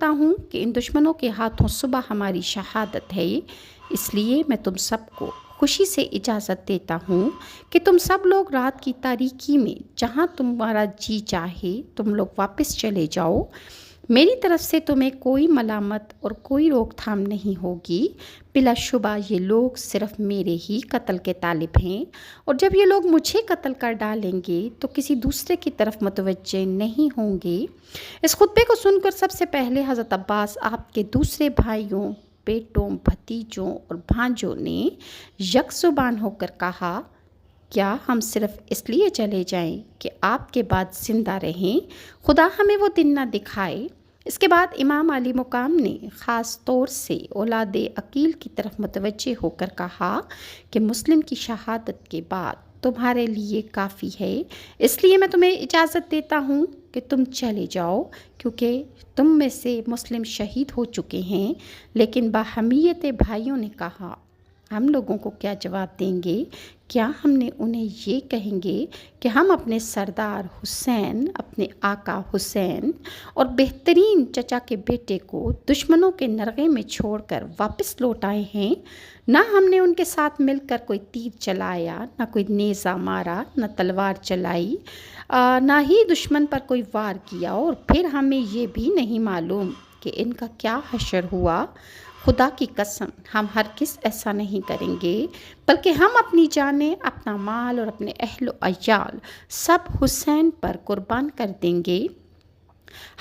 سکتا ہوں کہ ان دشمنوں کے ہاتھوں صبح ہماری شہادت ہے، اس لیے میں تم سب کو خوشی سے اجازت دیتا ہوں کہ تم سب لوگ رات کی تاریکی میں جہاں تمہارا جی چاہے تم لوگ واپس چلے جاؤ۔ میری طرف سے تمہیں کوئی ملامت اور کوئی روک تھام نہیں ہوگی۔ بلا شبہ یہ لوگ صرف میرے ہی قتل کے طالب ہیں، اور جب یہ لوگ مجھے قتل کر ڈالیں گے تو کسی دوسرے کی طرف متوجہ نہیں ہوں گے۔ اس خطبے کو سن کر سب سے پہلے حضرت عباس آپ کے دوسرے بھائیوں، بیٹوں، بھتیجوں اور بھانجوں نے یک زبان ہو کر کہا، کیا ہم صرف اس لیے چلے جائیں کہ آپ کے بعد زندہ رہیں؟ خدا ہمیں وہ دن نہ دکھائے۔ اس کے بعد امام علی مقام نے خاص طور سے اولاد عقیل کی طرف متوجہ ہو کر کہا کہ مسلم کی شہادت کے بعد تمہارے لیے کافی ہے، اس لیے میں تمہیں اجازت دیتا ہوں کہ تم چلے جاؤ، کیونکہ تم میں سے مسلم شہید ہو چکے ہیں۔ لیکن باحمیت بھائیوں نے کہا، ہم لوگوں کو کیا جواب دیں گے؟ کیا ہم نے انہیں یہ کہیں گے کہ ہم اپنے سردار حسین، اپنے آقا حسین اور بہترین چچا کے بیٹے کو دشمنوں کے نرغے میں چھوڑ کر واپس لوٹ آئے ہیں؟ نہ ہم نے ان کے ساتھ مل کر کوئی تیر چلایا، نہ کوئی نیزہ مارا، نہ تلوار چلائی، نہ ہی دشمن پر کوئی وار کیا، اور پھر ہمیں یہ بھی نہیں معلوم کہ ان کا کیا حشر ہوا۔ خدا کی قسم ہم ہرگز ایسا نہیں کریں گے، بلکہ ہم اپنی جانیں، اپنا مال اور اپنے اہل و عیال سب حسین پر قربان کر دیں گے۔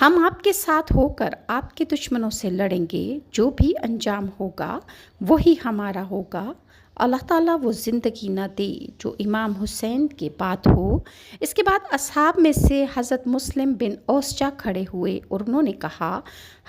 ہم آپ کے ساتھ ہو کر آپ کے دشمنوں سے لڑیں گے، جو بھی انجام ہوگا وہی ہمارا ہوگا۔ اللہ تعالیٰ وہ زندگی نہ دے جو امام حسین کے بعد ہو۔ اس کے بعد اصحاب میں سے حضرت مسلم بن اوسجا کھڑے ہوئے اور انہوں نے کہا،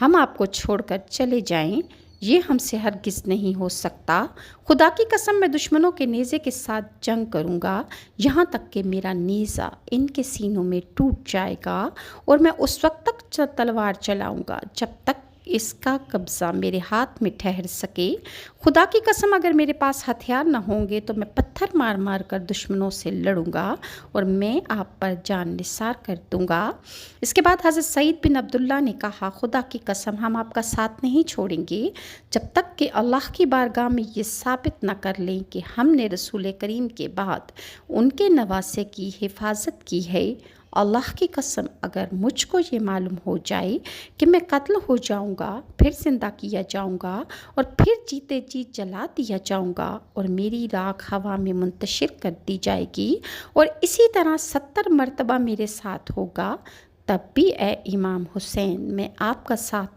ہم آپ کو چھوڑ کر چلے جائیں، یہ ہم سے ہرگز نہیں ہو سکتا۔ خدا کی قسم میں دشمنوں کے نیزے کے ساتھ جنگ کروں گا، یہاں تک کہ میرا نیزہ ان کے سینوں میں ٹوٹ جائے گا، اور میں اس وقت تک تلوار چلاؤں گا جب تک اس کا قبضہ میرے ہاتھ میں ٹھہر سکے۔ خدا کی قسم اگر میرے پاس ہتھیار نہ ہوں گے تو میں پتھر مار مار کر دشمنوں سے لڑوں گا اور میں آپ پر جان نثار کر دوں گا۔ اس کے بعد حضرت سعید بن عبداللہ نے کہا، خدا کی قسم ہم آپ کا ساتھ نہیں چھوڑیں گے جب تک کہ اللہ کی بارگاہ میں یہ ثابت نہ کر لیں کہ ہم نے رسول کریم کے بعد ان کے نواسے کی حفاظت کی ہے۔ اللہ کی قسم اگر مجھ کو یہ معلوم ہو جائے کہ میں قتل ہو جاؤں گا، پھر زندہ کیا جاؤں گا اور پھر جیتے جی جلا دیا جاؤں گا اور میری راکھ ہوا میں منتشر کر دی جائے گی، اور اسی طرح 70 مرتبہ میرے ساتھ ہوگا، تب بھی اے امام حسین میں آپ کا ساتھ